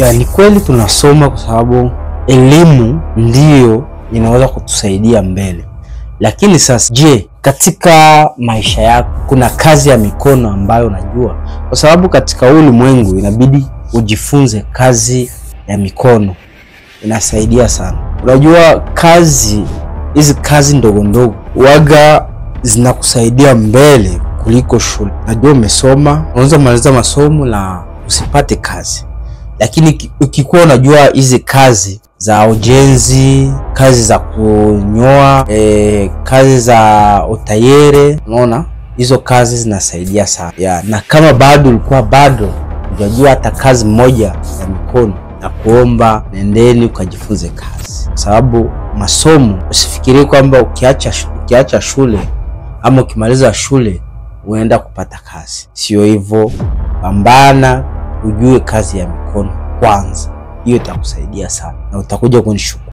Ni kweli tunasoma kwa sababu elimu ndiyo inaweza kutusaidia mbele. Lakini sasa je, katika maisha yako kuna kazi ya mikono ambayo unajua? Kwa sababu katika ulimwengu inabidi ujifunze kazi ya mikono. Inasaidia sana. Unajua hizi kazi ndogo ndogo waga zinakusaidia mbele kuliko shule. Najua umesoma, unaweza maliza masomo na usipate kazi. Lakini ukikuwa unajua hizi kazi za ujenzi, kazi za kunyoa, kazi za utayere, unaona hizo kazi zinasaidia sana. Na kama ulikuwa bado unajua hata kazi moja ya mikono, na kuomba nendeni ukajifunze kazi. Sababu masomo, usifikirie kwamba ukiacha shule ama ukimaliza shule unaenda kupata kazi. Sio hivyo. Pambana ujue kazi ya mikono kwanza. Hiyo itakusaidia sana na utakuja kunishukuru.